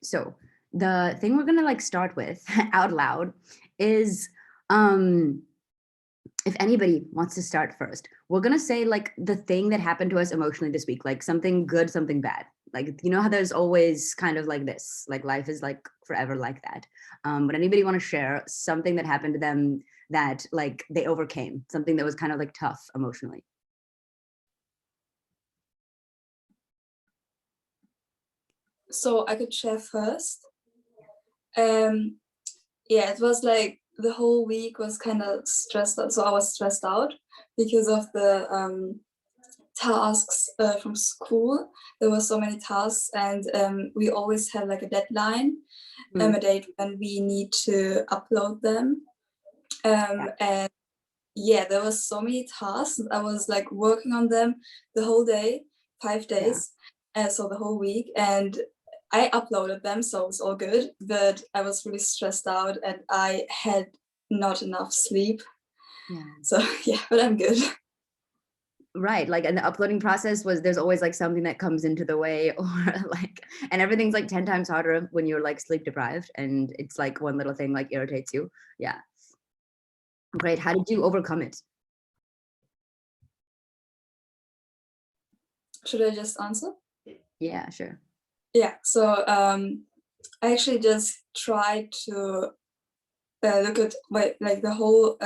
So the thing we're gonna like start with out loud is um if anybody wants to start first, we're gonna say like the thing that happened to us emotionally this week, like something good, something bad. Like you know how there's always kind of like this, like life is like forever like that. But anybody want to share something that happened to them that like they overcame, something that was kind of like tough emotionally? So I could share first. Um, yeah, it was like the whole week was kind of stressed out. So I was stressed out because of the tasks from school. There were so many tasks, and we always have like a deadline, Mm, a date when we need to upload them. yeah, And yeah, there was so many tasks. I was like working on them the whole day, five yeah. days, and so the whole week. And I uploaded them, so it was all good. But I was really stressed out, and I had not enough sleep. Yeah. So yeah, but I'm good. Right. Like, and the uploading process was there's always like something that comes into the way or like, and everything's like 10 times harder when you're like sleep deprived and it's like one little thing like irritates you. Yeah. Great. How did you overcome it? Should I just answer? Yeah, sure. Yeah. So I actually just tried to look at like the whole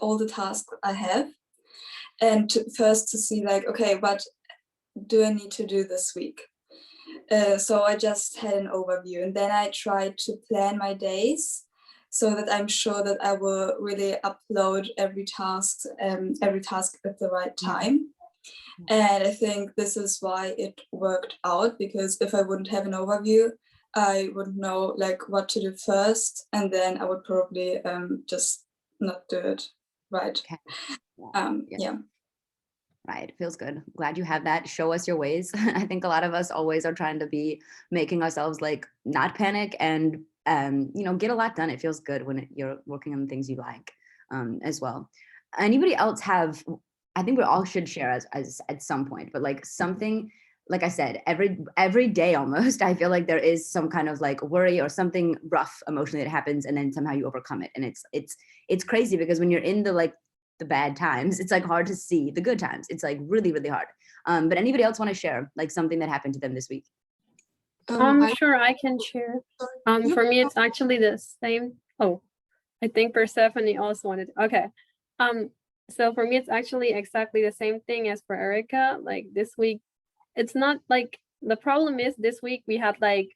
all the tasks I have, and first to see like, okay, what do I need to do this week? So I just had an overview, and then I tried to plan my days so that I'm sure that I will really upload every task at the right Yeah. time. Yeah. And I think this is why it worked out, because if I wouldn't have an overview, I wouldn't know like what to do first, and then I would probably just not do it right. Okay. Yeah. Yeah. Yeah. Right. Feels good. Glad you have that. Show us your ways. I think a lot of us always are trying to be making ourselves like not panic and you know, get a lot done. It feels good when you're working on things you like as well. Anybody else have, I think we all should share as at some point, but like something, like I said, every day almost, I feel like there is some kind of like worry or something rough emotionally that happens and then somehow you overcome it. And it's crazy because when you're in the bad times, it's like hard to see the good times. It's like really, really hard. But anybody else want to share like something that happened to them this week? I Sure, I can share. you For me, it's actually the same. Oh, I think Persephone also wanted. Okay. So for me, it's actually exactly the same thing as for Erica. Like this week, it's not like the problem is this week we had like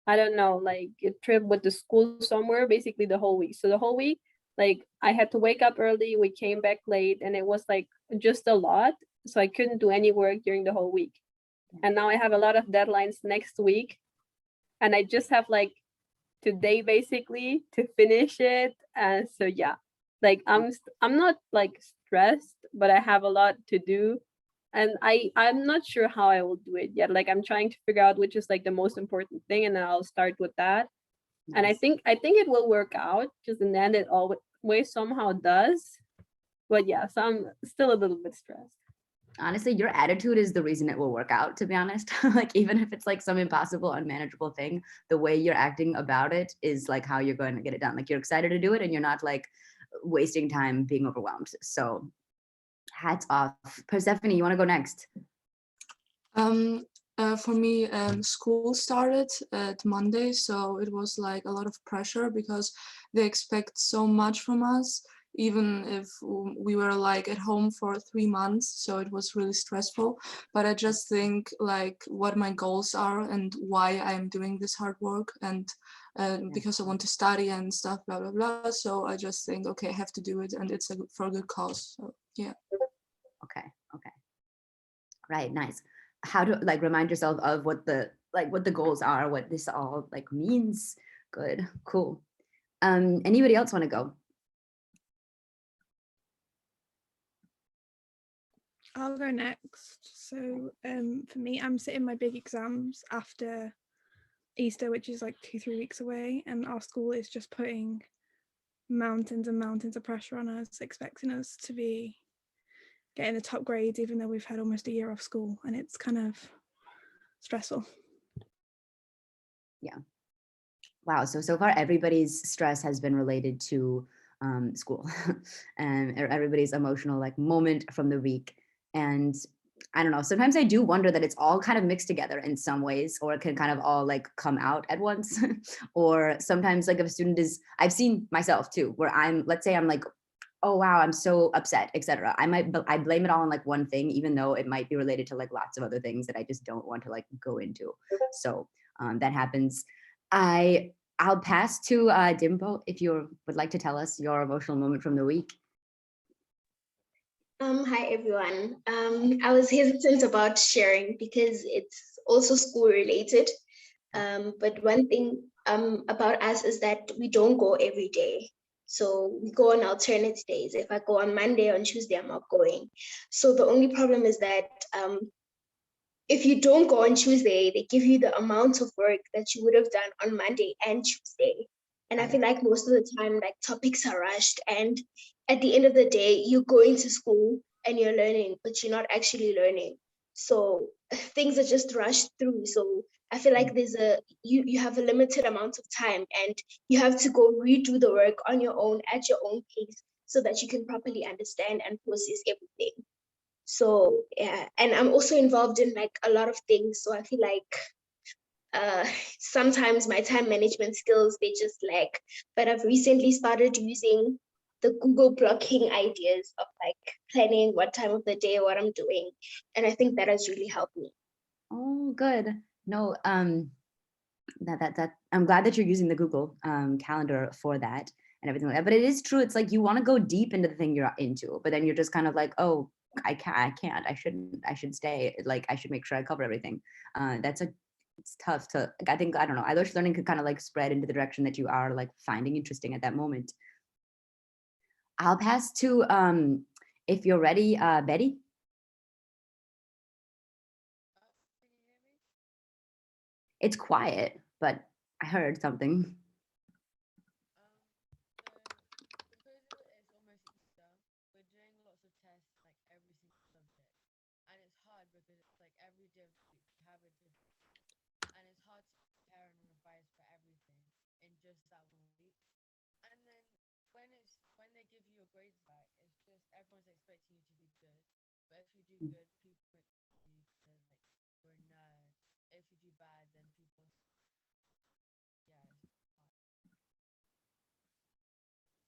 I don't know, like a trip with the school somewhere, basically the whole week. So the whole week, like I had to wake up early, we came back late, and it was like just a lot. So I couldn't do any work during the whole week. And now I have a lot of deadlines next week, and I just have like today basically to finish it. And so yeah, like I'm not like stressed, but I have a lot to do, and I'm not sure how I will do it yet. Like I'm trying to figure out which is like the most important thing, and then I'll start with that. And I Nice. think it will work out, because in the end it always somehow does. But yeah, so I'm still a little bit stressed. Honestly, your attitude is the reason it will work out, to be honest. Like, even if it's like some impossible, unmanageable thing, the way you're acting about it is like how you're going to get it done. Like, you're excited to do it and you're not like wasting time being overwhelmed. So, hats off. Persephone, you want to go next? Um, for me, school started at Monday, so it was like a lot of pressure because they expect so much from us, even if we were like at home for 3 months. So it was really stressful. But I just think like what my goals are and why I'm doing this hard work, and because I want to study and stuff, blah blah blah. So I just think, okay, I have to do it, and it's for a good cause. So yeah. Okay. Okay. Right. Nice. How to like remind yourself of what the goals are, what this all like means. Good. Cool. Anybody else want to go? I'll go next. So for me, I'm sitting my big exams after Easter, which is like 2-3 weeks away, and our school is just putting mountains and mountains of pressure on us, expecting us to be getting the top grades, even though we've had almost a year off school, and it's kind of stressful. Yeah. Wow. So far, everybody's stress has been related to school and everybody's emotional like moment from the week. And I don't know, sometimes I do wonder that it's all kind of mixed together in some ways, or it can kind of all like come out at once. Or sometimes like if a student is, I've seen myself too, where let's say I'm like, oh wow, I'm so upset, etc. I blame it all on like one thing, even though it might be related to like lots of other things that I just don't want to like go into. So that happens. I'll pass to Dimple if you would like to tell us your emotional moment from the week. Hi everyone. I was hesitant about sharing because it's also school related. But one thing about us is that we don't go every day. So we go on alternate days. If I go on Monday, on Tuesday, I'm not going. So the only problem is that if you don't go on Tuesday, they give you the amount of work that you would have done on Monday and Tuesday. And I feel like most of the time, like topics are rushed. And at the end of the day, you're going to school and you're learning, but you're not actually learning. So things are just rushed through. So I feel like you have a limited amount of time and you have to go redo the work on your own at your own pace so that you can properly understand and process everything. So yeah, and I'm also involved in like a lot of things. So I feel like sometimes my time management skills, they just lack. But I've recently started using the Google blocking ideas of like planning what time of the day, what I'm doing. And I think that has really helped me. Oh, good. No, that I'm glad that you're using the Google Calendar for that and everything like that. But it is true. It's like you want to go deep into the thing you're into, but then you're just kind of like, oh, I can't. I shouldn't. I should stay. Like I should make sure I cover everything. It's tough to. I think I don't know. Irish learning could kind of like spread into the direction that you are like finding interesting at that moment. I'll pass to if you're ready, Betty. It's quiet, but I heard something.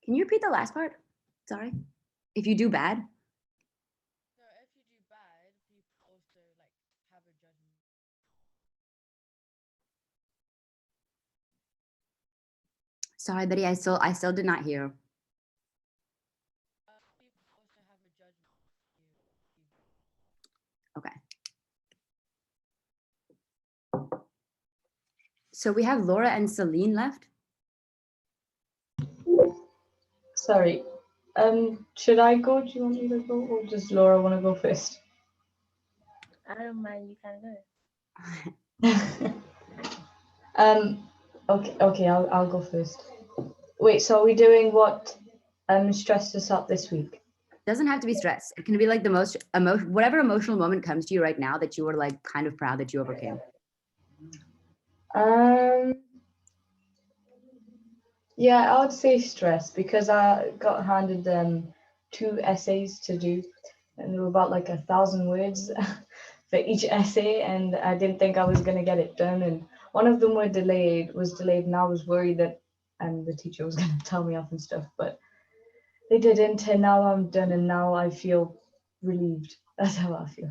Can you repeat the last part? Sorry. If you do bad. Sorry, Betty. I still did not hear. Okay. So we have Laura and Celine left. Sorry. Should I go? Do you want me to go, or does Laura want to go first? I don't mind, you can go. Okay, I'll go first. Wait, so are we doing what stressed us out this week? Doesn't have to be stress. It can be like the most whatever emotional moment comes to you right now that you were like kind of proud that you overcame. Yeah, I would say stress because I got handed 2 essays to do, and they were about like 1,000 words for each essay, and I didn't think I was gonna get it done. And one of them was delayed, and I was worried that the teacher was gonna tell me off and stuff, but they didn't, and now I'm done, and now I feel relieved. That's how I feel.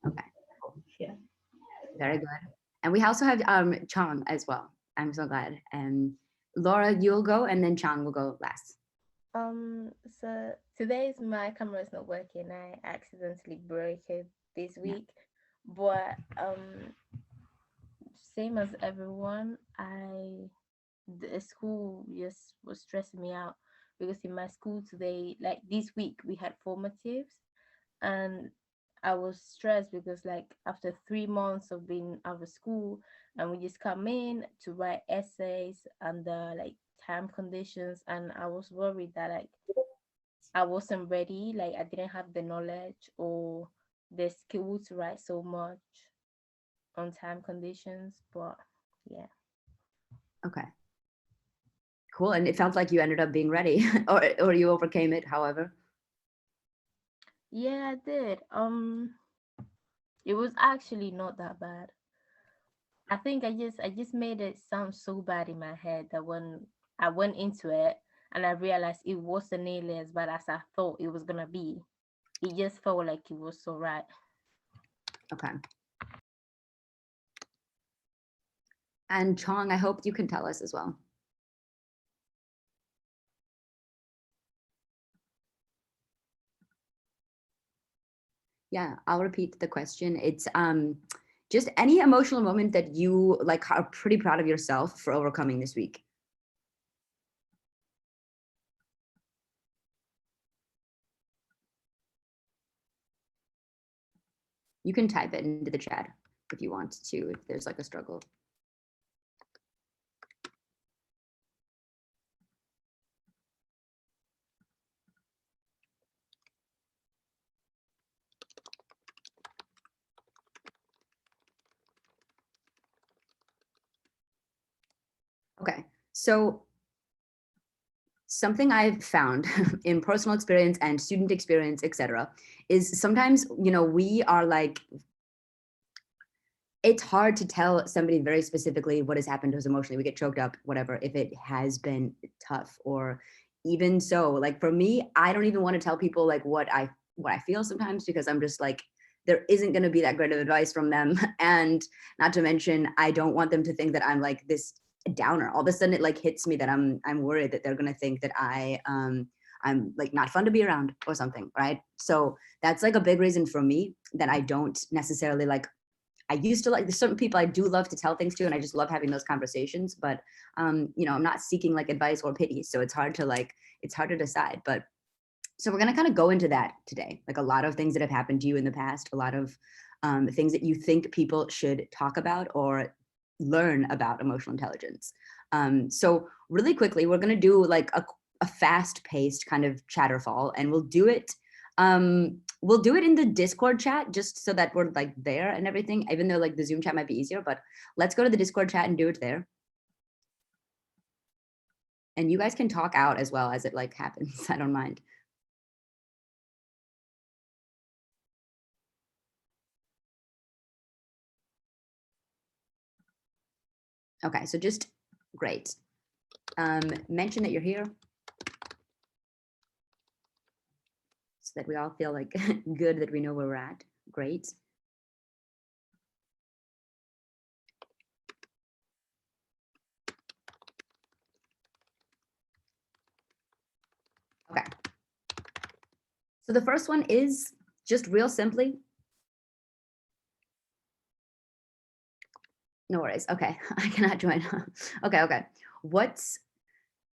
Okay. Yeah. Very good. And we also have Chang as well. I'm so glad. And Laura, you'll go, and then Chang will go last. So today's my camera is not working. I accidentally broke it this week, but same as everyone, the school just was stressing me out because in my school today, like this week, we had formatives, and I was stressed because like after 3 months of being out of school, and we just come in to write essays under like time conditions, and I was worried that like I wasn't ready, like I didn't have the knowledge or the skill to write so much on time conditions. But yeah. Okay. Cool. And it felt like you ended up being ready or you overcame it, however. Yeah, I did. It was actually not that bad. I think I just made it sound so bad in my head that when I went into it and I realized it wasn't nearly as bad as I thought it was gonna be, it just felt like it was so right. Okay. And Chong, I hope you can tell us as well. Yeah, I'll repeat the question. It's just any emotional moment that you like are pretty proud of yourself for overcoming this week. You can type it into the chat if you want to, if there's like a struggle. Okay, so something I've found in personal experience and student experience, etc., is sometimes, you know, we are like, it's hard to tell somebody very specifically what has happened to us emotionally. We get choked up, whatever, if it has been tough. Or even so, like for me, I don't even want to tell people like what I feel sometimes, because I'm just like, there isn't going to be that great of advice from them. And not to mention, I don't want them to think that I'm like this downer. All of a sudden it like hits me that I'm worried that they're going to think that I'm like not fun to be around or something, right? So that's like a big reason for me that I don't necessarily like, I used to like, there's certain people I do love to tell things to, and I just love having those conversations, but you know, I'm not seeking like advice or pity. So it's hard to like, it's hard to decide. But so we're going to kind of go into that today, like a lot of things that have happened to you in the past, a lot of things that you think people should talk about or learn about emotional intelligence. So really quickly, we're going to do like a fast-paced kind of chatterfall, and we'll do it in the Discord chat, just so that we're like there and everything, even though like the Zoom chat might be easier, but let's go to the Discord chat and do it there. And you guys can talk out as well as it like happens. I don't mind. Okay, so just great. Mention that you're here so that we all feel like good that we know where we're at. Great. Okay. So the first one is just real simply. No worries. Okay, I cannot join. Okay. What's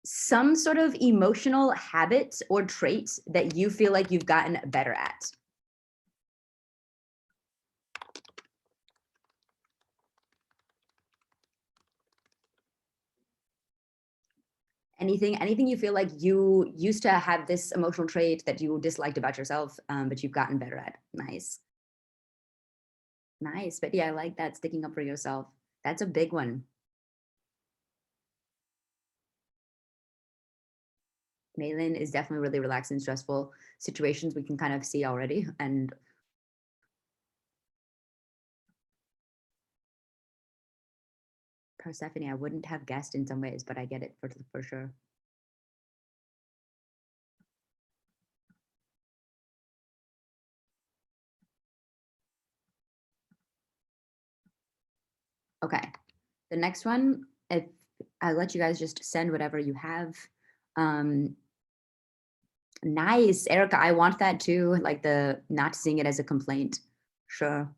some sort of emotional habit or trait that you feel like you've gotten better at? Anything you feel like you used to have this emotional trait that you disliked about yourself, but you've gotten better at? Nice. Nice, but yeah, I like that, sticking up for yourself. That's a big one. Malin is definitely really relaxed in stressful situations. We can kind of see already. And Persephone, I wouldn't have guessed in some ways, but I get it for sure. Okay, the next one, if I'll let you guys just send whatever you have. Nice, Erica, I want that too, like the not seeing it as a complaint. Sure.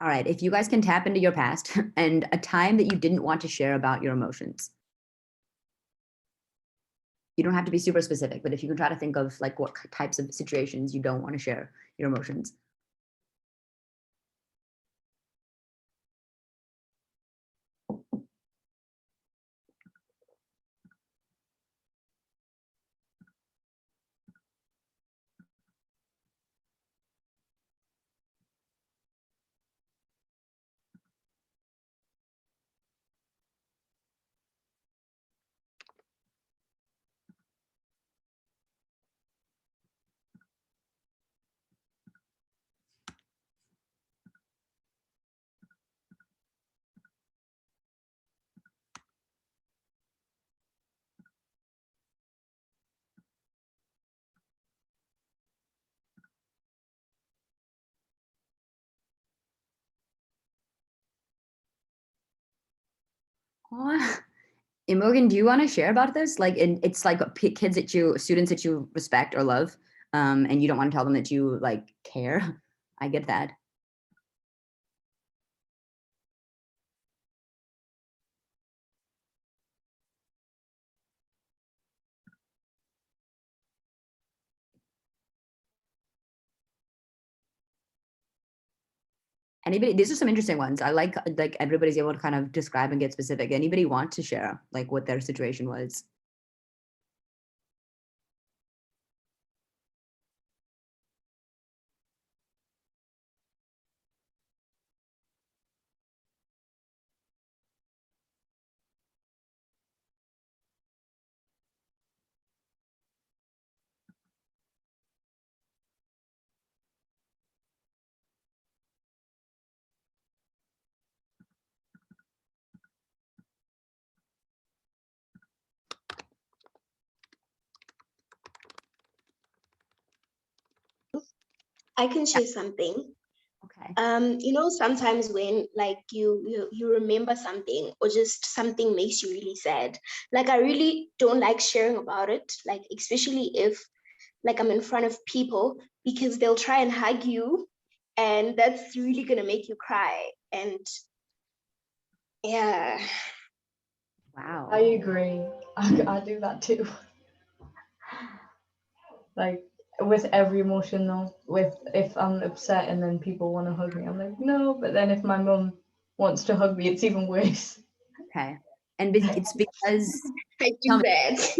All right, if you guys can tap into your past and a time that you didn't want to share about your emotions. You don't have to be super specific, but if you can try to think of like what types of situations you don't want to share your emotions. Aw. Imogen, do you want to share about this? Like, it's like kids that students that you respect or love, and you don't want to tell them that you like care. I get that. Anybody? These are some interesting ones. I like everybody's able to kind of describe and get specific. Anybody want to share like what their situation was? I can share something. Okay. You know, sometimes when like you remember something or just something makes you really sad, like I really don't like sharing about it, like especially if like I'm in front of people, because they'll try and hug you and that's really gonna make you cry. And yeah. Wow. I agree. I do that too. Like with every emotion though, with if I'm upset and then people want to hug me, I'm like, no, but then if my mum wants to hug me, it's even worse. Okay. And it's because I tell do me, that.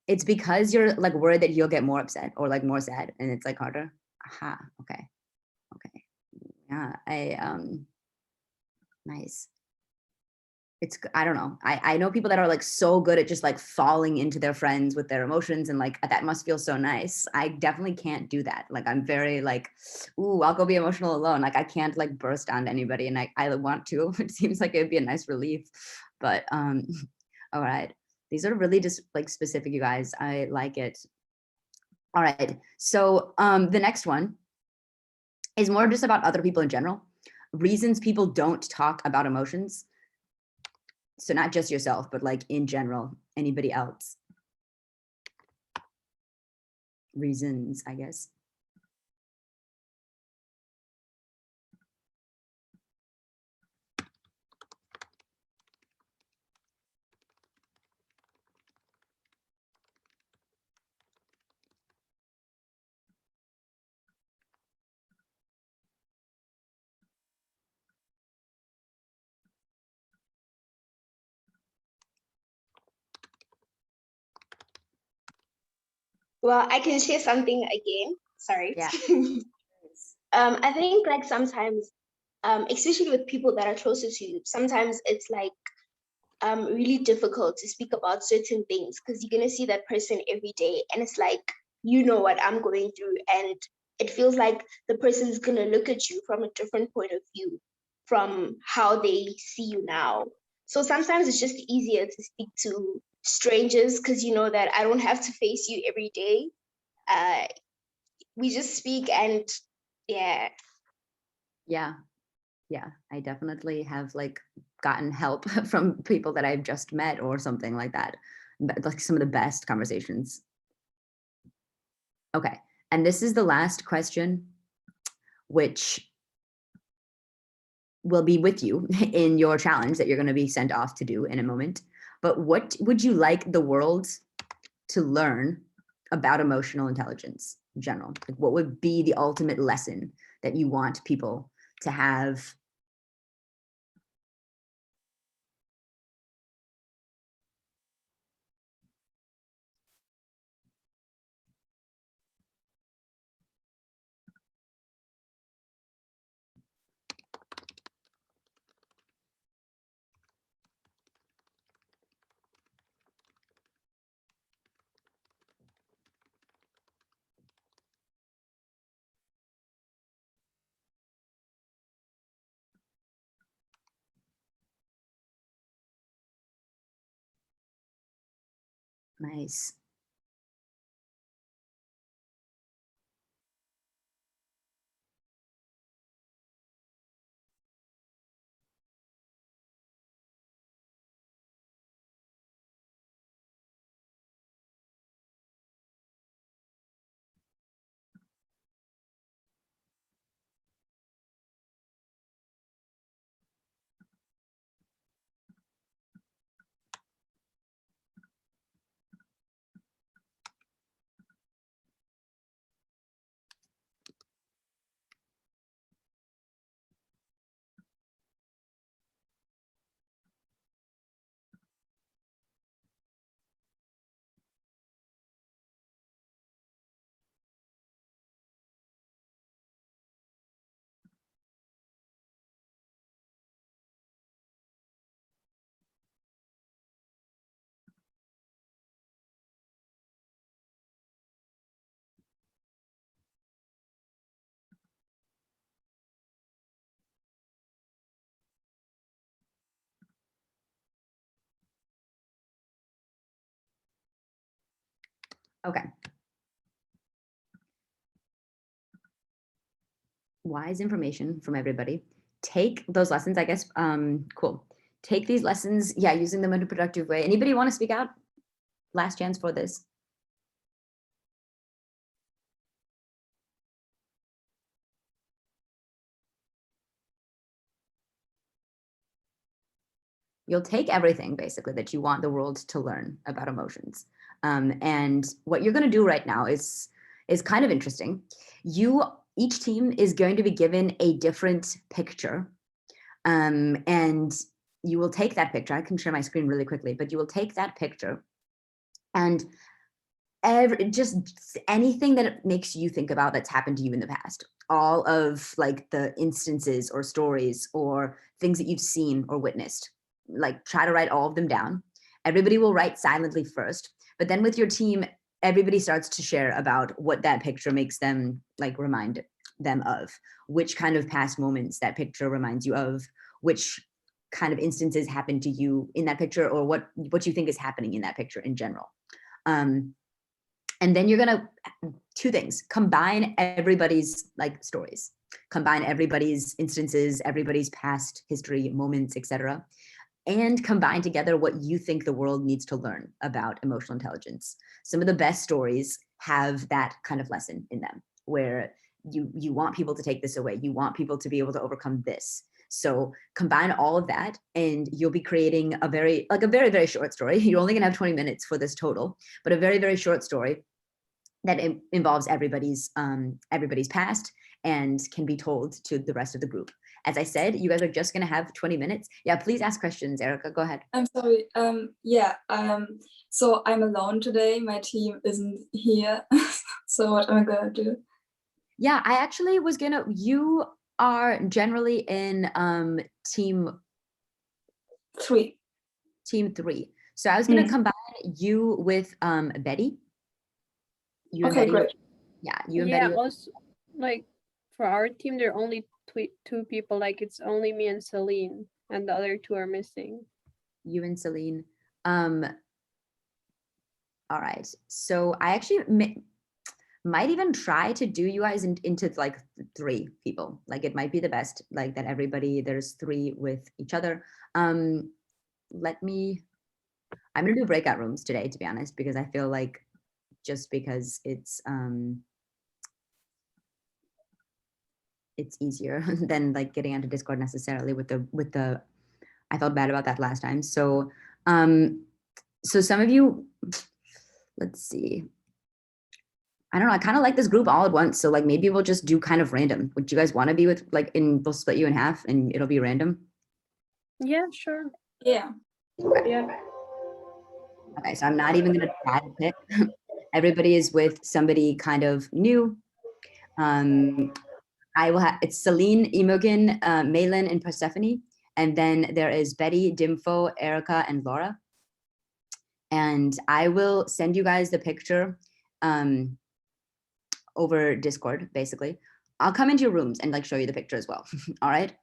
it's because you're like worried that you'll get more upset or like more sad and it's like harder. Aha. Okay. Okay. Yeah. Nice. I don't know. I know people that are like so good at just like falling into their friends with their emotions and like that must feel so nice. I definitely can't do that. Like I'm very like, ooh, I'll go be emotional alone. Like I can't like burst onto anybody and I want to. It seems like it'd be a nice relief. But all right. These are really just like specific, you guys. I like it. All right. So the next one is more just about other people in general. Reasons people don't talk about emotions. So not just yourself, but like in general, anybody else. Reasons, I guess. Well, I can share something again. Sorry. Yeah. I think like sometimes, especially with people that are closer to you, sometimes it's like really difficult to speak about certain things because you're gonna see that person every day, and it's like you know what I'm going through, and it feels like the person's gonna look at you from a different point of view from how they see you now. So sometimes it's just easier to speak to strangers because you know that I don't have to face you every day. Uh, we just speak and yeah. Yeah. Yeah. I definitely have like gotten help from people that I've just met or something like that. Like some of the best conversations. Okay. And this is the last question, which will be with you in your challenge that you're going to be sent off to do in a moment. But what would you like the world to learn about emotional intelligence in general? Like what would be the ultimate lesson that you want people to have? Nice. Okay. Wise information from everybody. Take those lessons, I guess. Cool. Take these lessons, yeah, using them in a productive way. Anybody want to speak out? Last chance for this. You'll take everything basically that you want the world to learn about emotions. And what you're going to do right now is kind of interesting. Each team is going to be given a different picture. And you will take that picture. I can share my screen really quickly, but you will take that picture and just anything that it makes you think about that's happened to you in the past, all of like the instances or stories or things that you've seen or witnessed, like try to write all of them down. Everybody will write silently first, but then with your team, everybody starts to share about what that picture makes them like remind them of, which kind of past moments that picture reminds you of, which kind of instances happened to you in that picture, or what you think is happening in that picture in general. And then you're gonna, two things, combine everybody's like stories, combine everybody's instances, everybody's past history, moments, etc., and combine together what you think the world needs to learn about emotional intelligence. Some of the best stories have that kind of lesson in them, where you want people to take this away. You want people to be able to overcome this. So combine all of that and you'll be creating a very, very short story. You're only gonna have 20 minutes for this total, but a very, very short story that involves everybody's past and can be told to the rest of the group. As I said, you guys are just gonna have 20 minutes. Yeah, please ask questions, Erica, go ahead. I'm sorry. Yeah. So I'm alone today. My team isn't here. So what am I gonna do? Yeah, I actually was gonna, you are generally in team 3. Team 3. So I was gonna combine you with Betty. You and Okay, Betty. great. Yeah, you and Yeah, Betty. also like for our team, there are only two people. Like it's only me and Celine, and the other two are missing. You and Celine. All right. So I actually might even try to do you guys into like 3 people. Like it might be the best, like that everybody, there's 3 with each other. I'm gonna do breakout rooms today, to be honest, because I feel like just because it's easier than like getting onto Discord necessarily with the I felt bad about that last time. So so some of you, let's see. I don't know, I kind of like this group all at once. So like maybe we'll just do kind of random. Would you guys want to be with like we'll split you in half and it'll be random? Yeah, sure. Yeah. Yeah. Okay, so I'm not even gonna try to pick. Everybody is with somebody kind of new. I will have, it's Celine, Imogen, Malin, and Persephone. And then there is Betty, Dimfo, Erica, and Laura. And I will send you guys the picture over Discord, basically. I'll come into your rooms and like show you the picture as well. All right.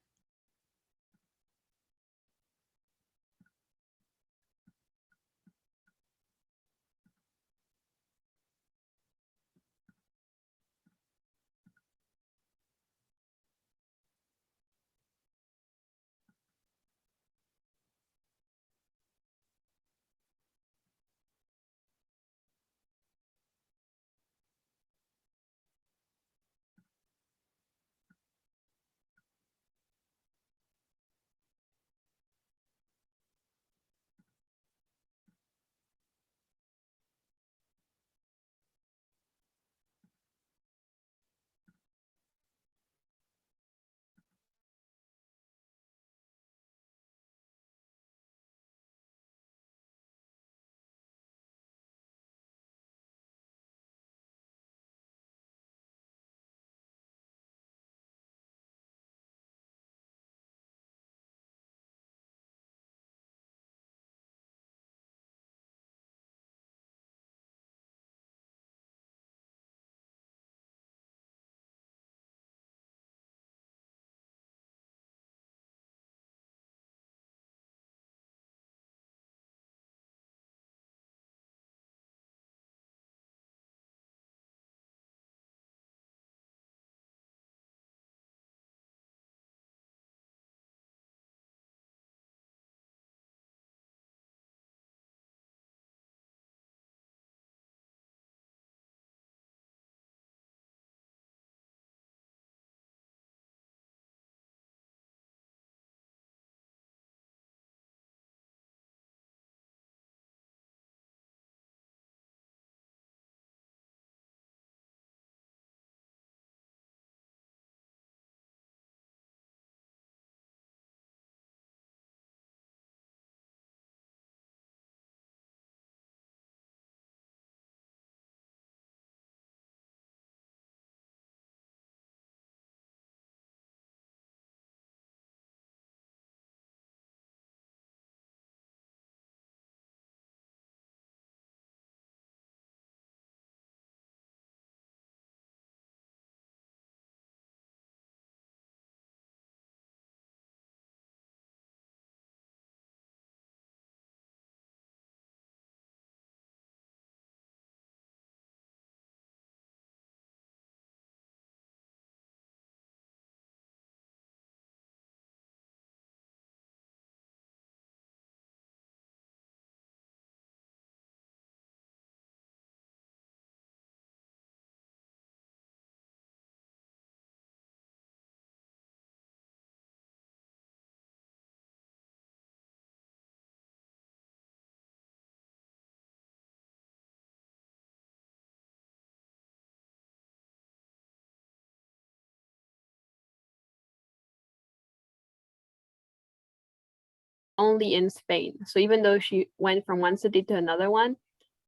only in Spain. So even though she went from one city to another one,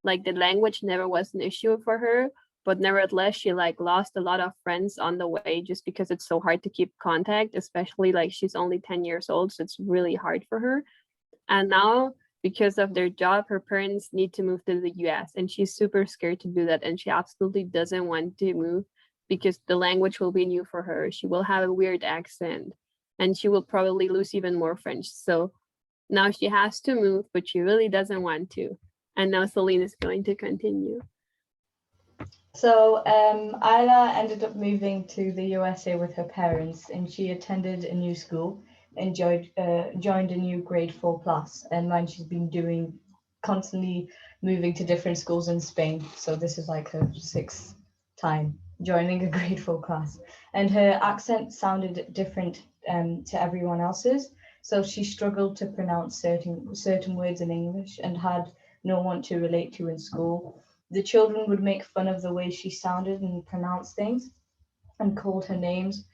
like the language never was an issue for her, but nevertheless she like lost a lot of friends on the way just because it's so hard to keep contact, especially like she's only 10 years old, so it's really hard for her. And now because of their job, her parents need to move to the US, and she's super scared to do that, and she absolutely doesn't want to move because the language will be new for her. She will have a weird accent and she will probably lose even more French. So now she has to move, but she really doesn't want to. And now Celine is going to continue. So Isla ended up moving to the USA with her parents, and she attended a new school and joined a new grade 4 class. And mine, she's been doing constantly moving to different schools in Spain. So this is like her 6th time joining a grade 4 class. And her accent sounded different to everyone else's. So she struggled to pronounce certain words in English and had no one to relate to in school. The children would make fun of the way she sounded and pronounced things and called her names,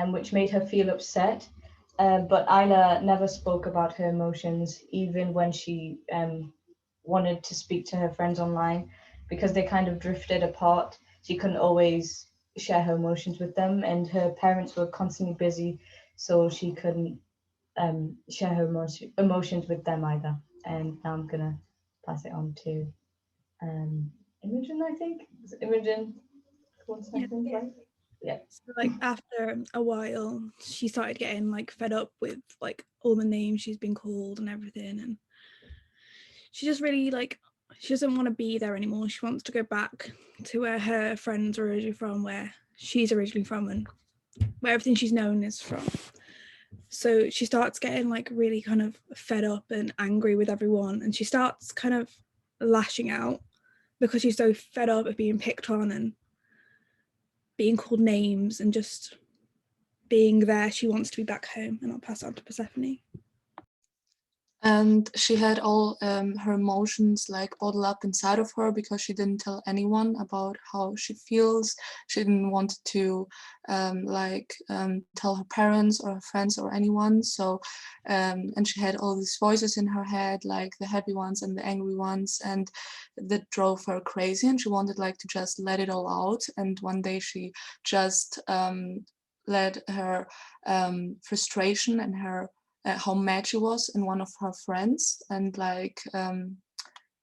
which made her feel upset. But Isla never spoke about her emotions, even when she wanted to speak to her friends online, because they kind of drifted apart. She couldn't always share her emotions with them, and her parents were constantly busy, so she couldn't share her emotions with them either. And now I'm gonna pass it on to Imogen, I think. Is it Imogen? 1 second, Yeah. right? Yeah. So like after a while, she started getting like fed up with like all the names she's been called and everything, and she just really like, she doesn't want to be there anymore. She wants to go back to where her friends are originally from, where she's originally from, and where everything she's known is from. So she starts getting like really kind of fed up and angry with everyone, and she starts kind of lashing out because she's so fed up of being picked on and being called names and just being there. She wants to be back home. And I'll pass it on to Persephone. And she had all her emotions like bottled up inside of her because she didn't tell anyone about how she feels. She didn't want to tell her parents or her friends or anyone. So and she had all these voices in her head, like the happy ones and the angry ones, and that drove her crazy, and she wanted like to just let it all out. And one day she just let her frustration and her how mad she was in one of her friends, and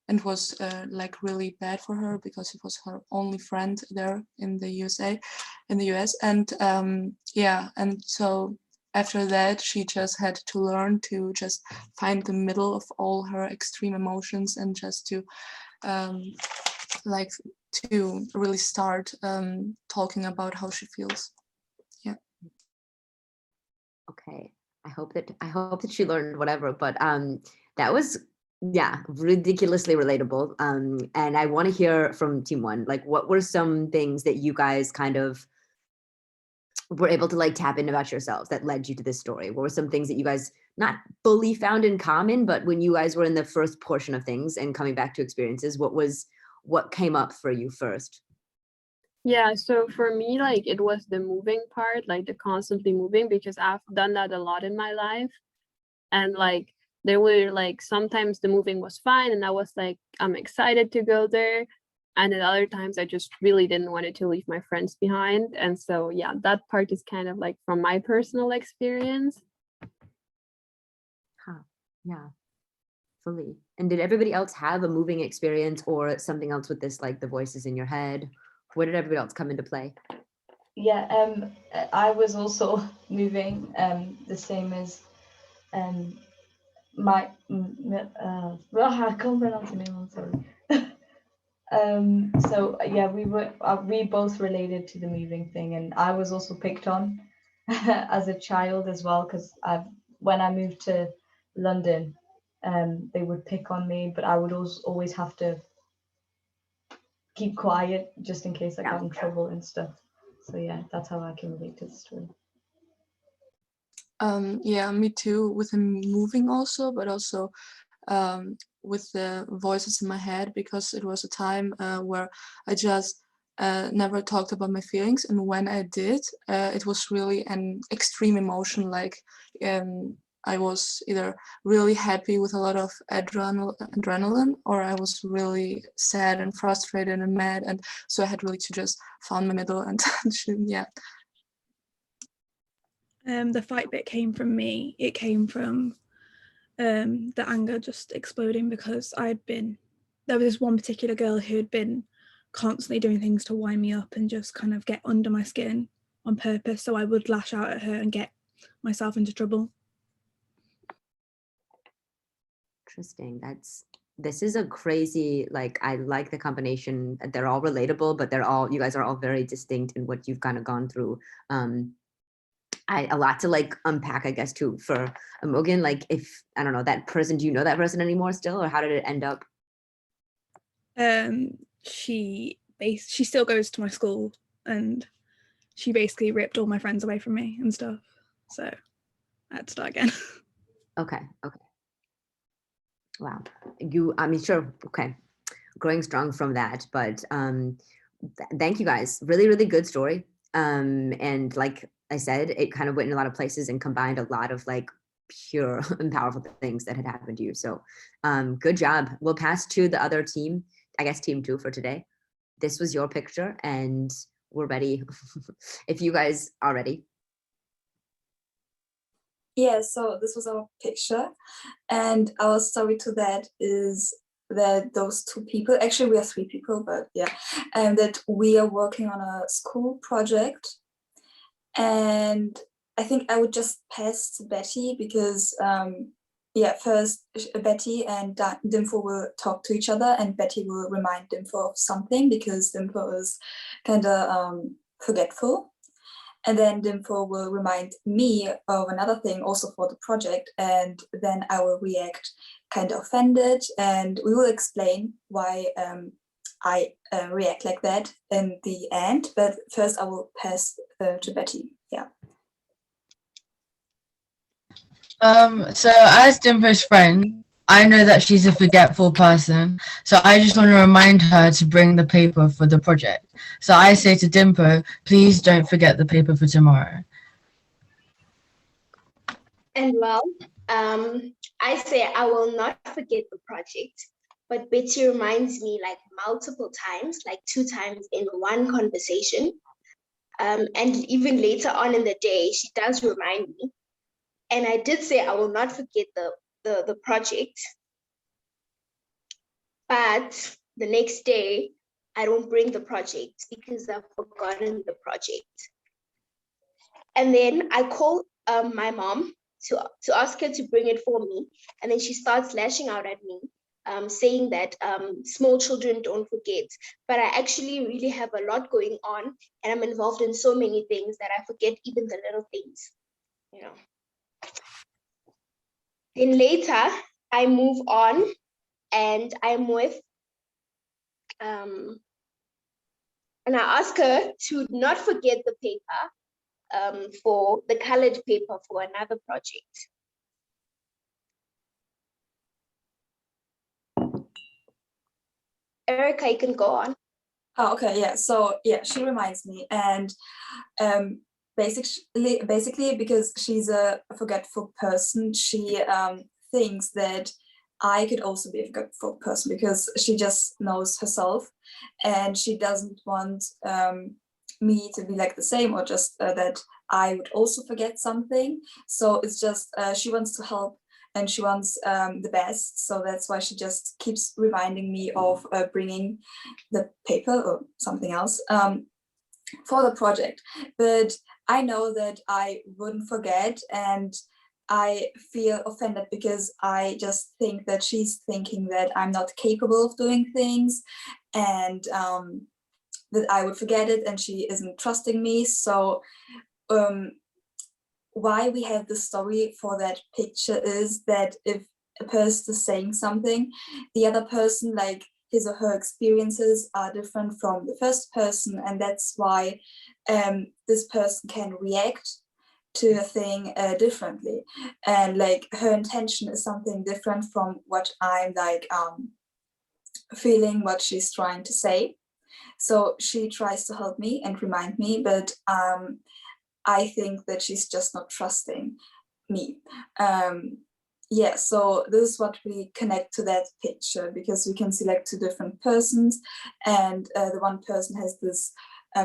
and was like really bad for her because it was her only friend there in the US. And and so after that she just had to learn to just find the middle of all her extreme emotions and just to to really start talking about how she feels. Okay. I hope that she learned whatever, but that was, yeah, ridiculously relatable. And I want to hear from Team One, like what were some things that you guys kind of were able to like tap in about yourselves that led you to this story? What were some things that you guys not fully found in common, but when you guys were in the first portion of things and coming back to experiences, what came up for you first? Yeah, so for me, like it was the moving part, like the constantly moving, because I've done that a lot in my life. And like there were like sometimes the moving was fine and I was like, I'm excited to go there. And at other times I just really didn't want to leave my friends behind. And so yeah, that part is kind of like from my personal experience. Yeah, fully. And did everybody else have a moving experience or something else with this, like the voices in your head? Where did everybody else come into play? Yeah, I was also moving, the same as I can't pronounce the name, I'm sorry. So yeah, we both related to the moving thing, and I was also picked on as a child as well, because when I moved to London, they would pick on me, but I would always have to keep quiet just in case I got in trouble and stuff. So yeah, that's how I can relate to the story. Yeah, me too, with him moving also, but also with the voices in my head, because it was a time where I just never talked about my feelings, and when I did, it was really an extreme emotion. Like I was either really happy with a lot of adrenaline, or I was really sad and frustrated and mad, and so I had really to just find my middle and yeah. The fight bit came from me. It came from the anger just exploding because there was this one particular girl who had been constantly doing things to wind me up and just kind of get under my skin on purpose. So I would lash out at her and get myself into trouble. Interesting. This is a crazy, like, I like the combination. They're all relatable, but you guys are all very distinct in what you've kind of gone through. A lot to like unpack, I guess, too, for Imogen. Like, if, I don't know, that person, do you know that person anymore still, or how did it end up? She still goes to my school, and she basically ripped all my friends away from me and stuff. So I had to start again. Okay. Wow. I mean, sure. Okay. Growing strong from that, but thank you guys. Really, really good story. And like I said, it kind of went in a lot of places and combined a lot of like pure and powerful things that had happened to you. So good job. We'll pass to the other team, I guess team 2 for today. This was your picture and we're ready if you guys are ready. Yeah, so this was our picture, and our story to that is that those 2 people, actually we are 3 people, but yeah, and that we are working on a school project. And I think I would just pass to Betty because first Betty and Dimple will talk to each other, and Betty will remind Dimple of something because Dimple is kind of forgetful. And then Dimple will remind me of another thing also for the project, and then I will react kind of offended, and we will explain why I react like that in the end. But first I will pass to Betty. Yeah. So as Dimple's friend, I know that she's a forgetful person, so I just want to remind her to bring the paper for the project. So I say to Dimple, please don't forget the paper for tomorrow. And well, I say I will not forget the project, but Betty reminds me like multiple times, like 2 times in one conversation. And even later on in the day, she does remind me. And I did say I will not forget the project, but the next day I don't bring the project because I've forgotten the project. And then I call my mom to ask her to bring it for me, and then she starts lashing out at me, saying that small children don't forget, but I actually really have a lot going on, and I'm involved in so many things that I forget even the little things, you know. Then later, I move on and I'm with, and I ask her to not forget the paper for the colored paper for another project. Erica, you can go on. Oh, okay, yeah. So yeah, she reminds me, and basically because she's a forgetful person, she thinks that I could also be a forgetful person because she just knows herself, and she doesn't want me to be like the same, or just that I would also forget something. So it's just she wants to help and she wants the best. So that's why she just keeps reminding me of bringing the paper or something else for the project. But I know that I wouldn't forget, and I feel offended because I just think that she's thinking that I'm not capable of doing things, and that I would forget it, and she isn't trusting me. So why we have the story for that picture is that if a person is saying something, the other person, like his or her experiences are different from the first person, and that's why this person can react to a thing differently, and like her intention is something different from what I'm like feeling, what she's trying to say. So she tries to help me and remind me, but I think that she's just not trusting. me. Yeah, so this is what we connect to that picture, because we can select 2 different persons, and the one person has this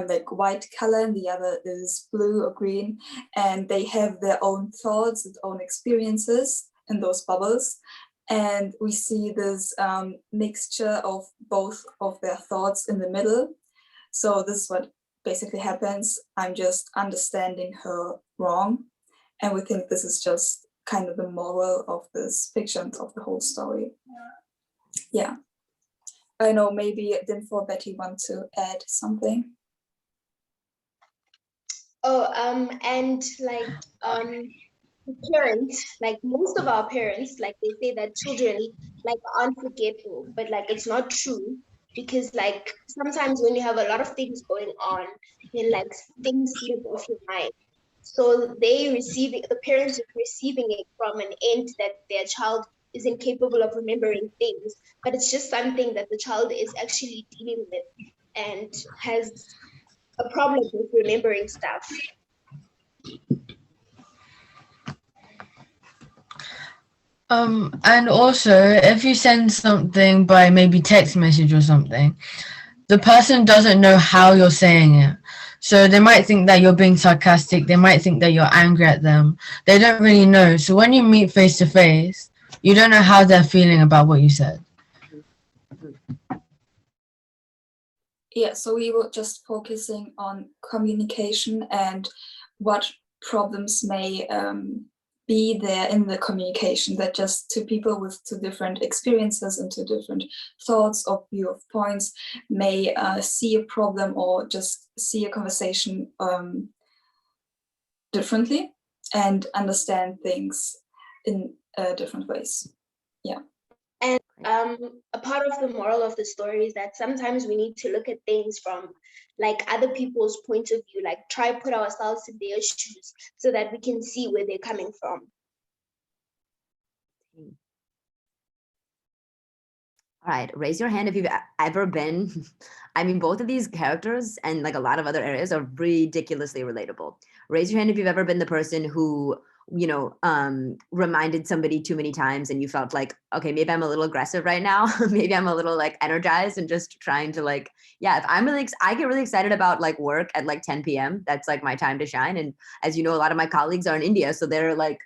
like white color and the other is blue or green, and they have their own thoughts and own experiences in those bubbles. And we see this mixture of both of their thoughts in the middle. So this is what basically happens. I'm just understanding her wrong. And we think this is just kind of the moral of this picture and of the whole story. Yeah. I know, maybe Dinfo, Betty want to add something. Oh, and like parents, like most of our parents, like they say that children like aren't forgetful, but like it's not true, because like sometimes when you have a lot of things going on, then like things slip off your mind. So the parents are receiving it from an end that their child is incapable of remembering things, but it's just something that the child is actually dealing with and has a problem with remembering stuff. And also, if you send something by maybe text message or something, the person doesn't know how you're saying it. So they might think that you're being sarcastic. They might think that you're angry at them. They don't really know. So when you meet face to face, you don't know how they're feeling about what you said. Yeah, so we were just focusing on communication and what problems may be there in the communication, that just 2 people with 2 different experiences and 2 different thoughts or view of points may see a problem or just see a conversation differently and understand things in different ways. Yeah. And a part of the moral of the story is that sometimes we need to look at things from like other people's point of view, like try put ourselves in their shoes so that we can see where they're coming from. All right, raise your hand if you've ever been, I mean, both of these characters and like a lot of other areas are ridiculously relatable. Raise your hand if you've ever been the person who, you know, reminded somebody too many times and you felt like, okay, maybe I'm a little aggressive right now. Maybe I'm a little like energized and just trying to like, yeah, if I'm really, I get really excited about like work at like 10 p.m. That's like my time to shine. And as you know, a lot of my colleagues are in India, so they're like,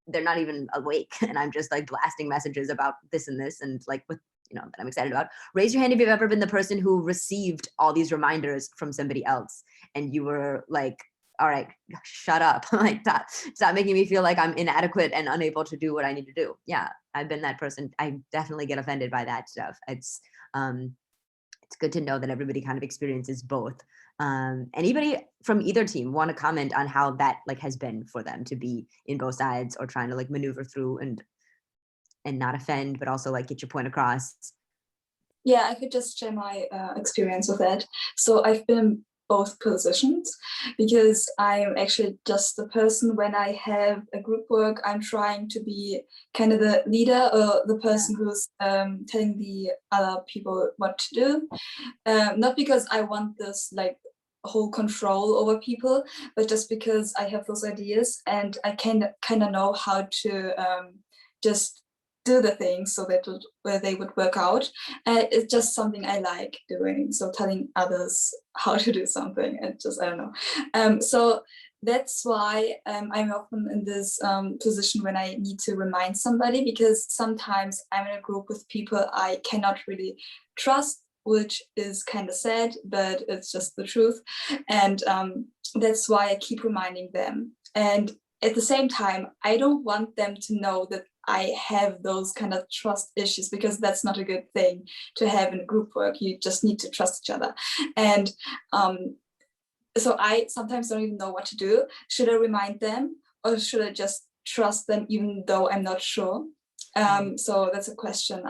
they're not even awake. And I'm just like blasting messages about this and this and like with, you know, that I'm excited about. Raise your hand if you've ever been the person who received all these reminders from somebody else and you were like, all right, shut up. Like that, stop making me feel like I'm inadequate and unable to do what I need to do. Yeah, I've been that person. I definitely get offended by that stuff. It's good to know that everybody kind of experiences both. Anybody from either team want to comment on how that like has been for them to be in both sides or trying to like maneuver through and not offend, but also like get your point across? Yeah, I could just share my experience with that. So I've been in both positions because I'm actually just the person when I have a group work, I'm trying to be kind of the leader or the person who's telling the other people what to do. Not because I want this like whole control over people, but just because I have those ideas and I kind of know how to just do the things so that where they would work out. It's just something I like doing. So telling others how to do something, and just, I don't know. So that's why I'm often in this position when I need to remind somebody, because sometimes I'm in a group with people I cannot really trust, which is kind of sad, but it's just the truth. And that's why I keep reminding them. And at the same time, I don't want them to know that I have those kind of trust issues, because that's not a good thing to have in group work. You just need to trust each other. And so I sometimes don't even know what to do. Should I remind them or should I just trust them even though I'm not sure? So that's a question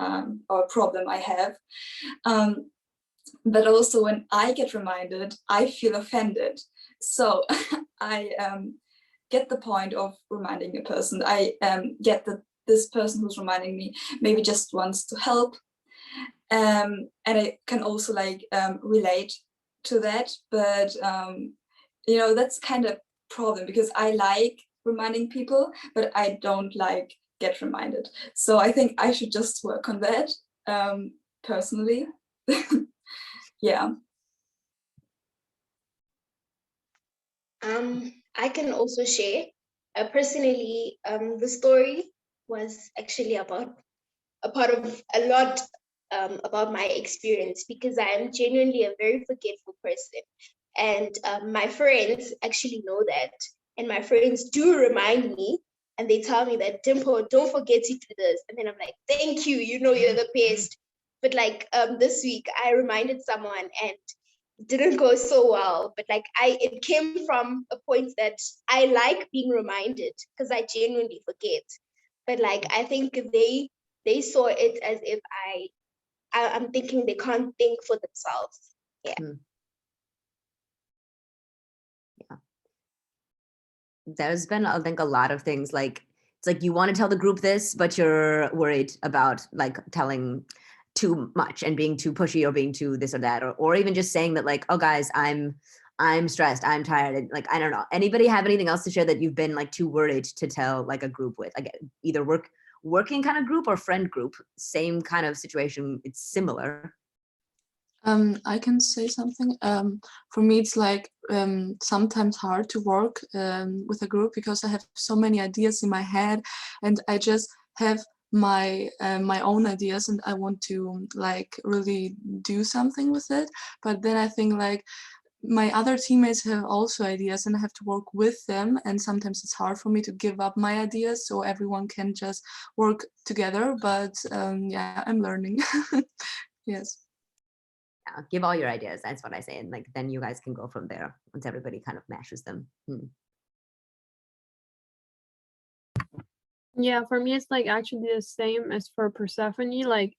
or a problem I have. But also when I get reminded, I feel offended. So I get the point of reminding a person. I get that this person who's reminding me maybe just wants to help. And I can also like relate to that. But, you know, that's kind of problem, because I like reminding people, but I don't like get reminded. So I think I should just work on that personally. Yeah. I can also share. Personally, the story was actually about a part of a lot about my experience, because I am genuinely a very forgetful person. And my friends actually know that. And my friends do remind me, and they tell me that, Dimple, don't forget to do this. And then I'm like, thank you, you know, you're the best. But like this week, I reminded someone and didn't go so well, but like it came from a point that I like being reminded because I genuinely forget. But like I think they saw it as if I'm thinking they can't think for themselves. Yeah. Yeah. There's been, I think, a lot of things like, it's like you want to tell the group this, but you're worried about like telling too much and being too pushy or being too this or that, or even just saying that like, oh guys, I'm stressed, I'm tired, and like, I don't know. Anybody have anything else to share that you've been like too worried to tell like a group with, like either working kind of group or friend group, same kind of situation, it's similar. I can say something. For me, it's like sometimes hard to work with a group because I have so many ideas in my head, and I just have my own ideas, and I want to like really do something with it. But then I think like my other teammates have also ideas, and I have to work with them. And sometimes it's hard for me to give up my ideas, so everyone can just work together. But yeah, I'm learning. Yes. Yeah, give all your ideas. That's what I say. And like, then you guys can go from there once everybody kind of mashes them. Yeah, for me, it's like actually the same as for Persephone. Like,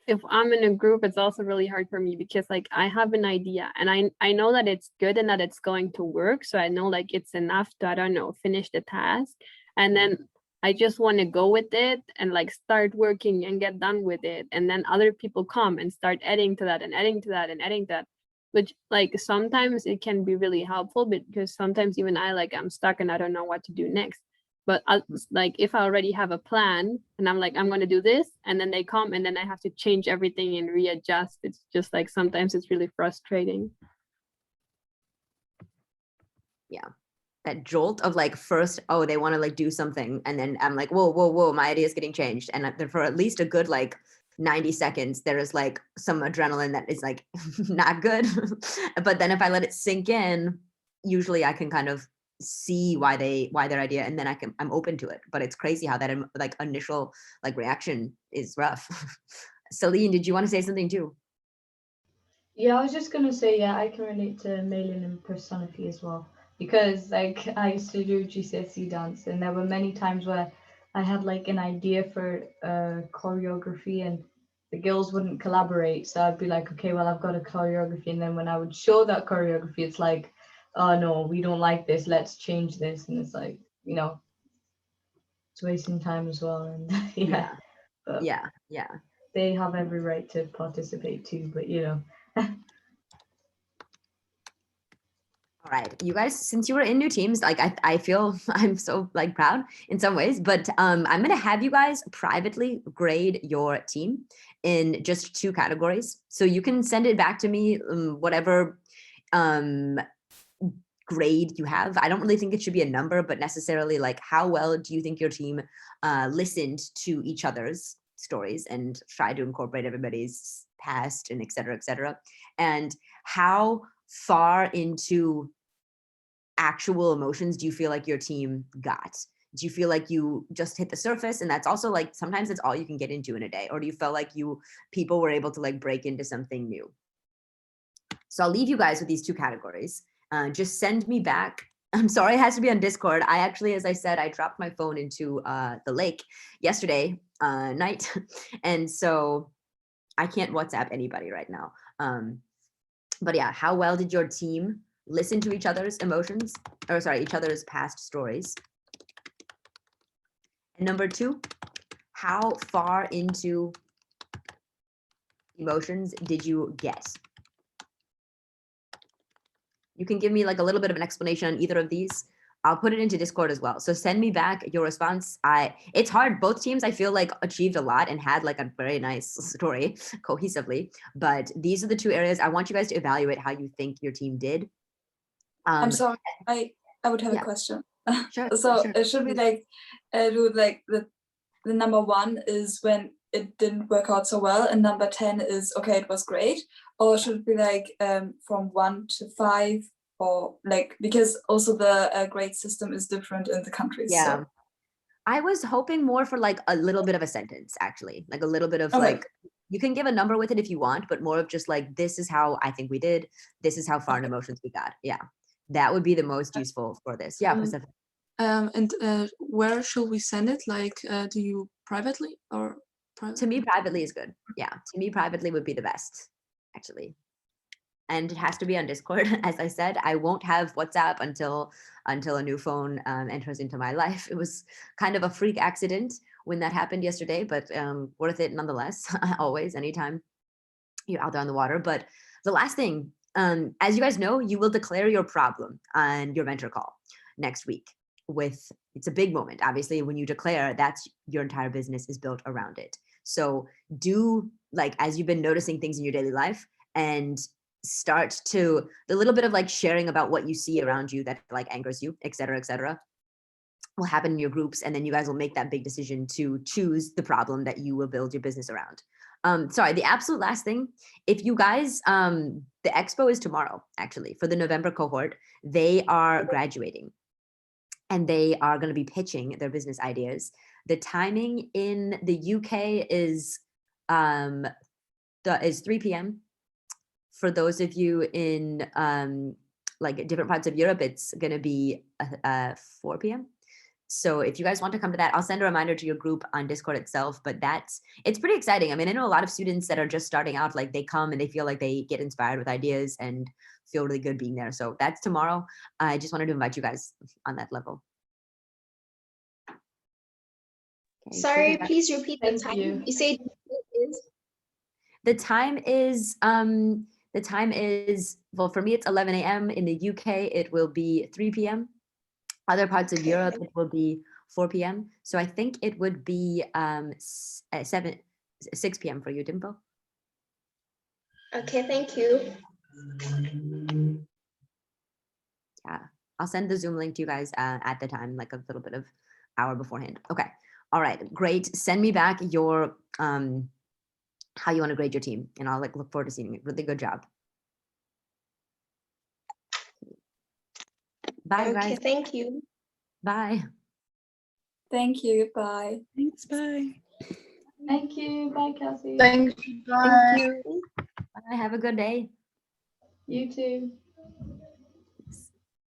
if I'm in a group, it's also really hard for me because like I have an idea and I know that it's good and that it's going to work. So I know like it's enough to, I don't know, finish the task. And then I just want to go with it and like start working and get done with it. And then other people come and start adding to that and adding to that and adding to that, which like sometimes it can be really helpful because sometimes even I'm stuck and I don't know what to do next. But like if I already have a plan and I'm like, I'm going to do this, and then they come and then I have to change everything and readjust. It's just like sometimes it's really frustrating. Yeah. That jolt of like first, oh, they want to like do something. And then I'm like, whoa, my idea is getting changed. And then for at least a good like 90 seconds, there is like some adrenaline that is like not good. But then if I let it sink in, usually I can kind of see why their idea, and then I'm open to it. But it's crazy how that like initial like reaction is rough. Celine, did you want to say something too? Yeah, I was just gonna say, yeah, I can relate to Malin and Persephone as well, because like I used to do GCSE dance, and there were many times where I had like an idea for choreography, and the girls wouldn't collaborate. So I'd be like, okay, well, I've got a choreography, and then when I would show that choreography, it's like, oh no, we don't like this, let's change this. And it's like, you know, it's wasting time as well. And yeah, but Yeah. they have every right to participate too, but you know. All right, you guys, since you were in new teams, like I feel I'm so like proud in some ways, but I'm gonna have you guys privately grade your team in just 2 categories. So you can send it back to me, whatever grade you have. I don't really think it should be a number, but necessarily like how well do you think your team listened to each other's stories and tried to incorporate everybody's past and et cetera, and how far into actual emotions do you feel like your team got? Do you feel like you just hit the surface, and that's also like sometimes it's all you can get into in a day, or do you feel like people were able to like break into something new? So I'll leave you guys with these 2 categories. Just send me back. I'm sorry, it has to be on Discord. I actually, as I said, I dropped my phone into the lake yesterday night, and so I can't WhatsApp anybody right now. But yeah, how well did your team listen to each other's emotions, or sorry, each other's past stories? And number 2, how far into emotions did you get? You can give me like a little bit of an explanation on either of these. I'll put it into Discord as well. So send me back your response. It's hard. Both teams, I feel like, achieved a lot and had like a very nice story cohesively. But these are the two areas I want you guys to evaluate how you think your team did. I'm sorry, I would have yeah. a question. Sure. So sure. it should be like do like the number 1 is when it didn't work out so well, and number 10 is okay, it was great, or should it be like from 1 to 5, or like, because also the grade system is different in the countries. Yeah. So. I was hoping more for like a little bit of a sentence, actually, like a little bit of Okay. like, you can give a number with it if you want, but more of just like, this is how I think we did. This is how far in emotions we got. Yeah. That would be the most useful for this. Yeah. Pacific. And where should we send it? Like, do you privately or? To me, privately is good. Yeah. To me, privately would be the best, actually. And it has to be on Discord. As I said, I won't have WhatsApp until a new phone enters into my life. It was kind of a freak accident when that happened yesterday, but worth it nonetheless. Always, anytime you're out there on the water. But the last thing, as you guys know, you will declare your problem on your mentor call next week. It's a big moment. Obviously, when you declare, that's your entire business is built around it. So do, like, as you've been noticing things in your daily life, and start to the little bit of like sharing about what you see around you that like angers you, et cetera, will happen in your groups. And then you guys will make that big decision to choose the problem that you will build your business around. Sorry, the absolute last thing, if you guys, the expo is tomorrow, actually, for the November cohort. They are graduating and they are going to be pitching their business ideas. The timing in the UK is 3 p.m. For those of you in like different parts of Europe, it's going to be 4 p.m. So if you guys want to come to that, I'll send a reminder to your group on Discord itself, but it's pretty exciting. I mean, I know a lot of students that are just starting out, like they come and they feel like they get inspired with ideas and feel really good being there. So that's tomorrow. I just wanted to invite you guys on that level. Okay, Sorry, please repeat the Thank time. you. You said the time is, well, for me, it's 11 a.m. In the UK, it will be 3 p.m. Other parts of Europe, it will be 4 p.m. So I think it would be 6 p.m. for you, Dimple. okay, thank you. Yeah, I'll send the Zoom link to you guys at the time, like a little bit of hour beforehand. Okay, all right, great. Send me back your how you want to grade your team, and I'll like look forward to seeing it. Really good job. Bye, Okay, guys. thank you. Bye. Thank you. Bye. Thanks, bye. Thank you. Bye, Kelsey. Thanks. Bye. Thank you. Bye. Have a good day. You too.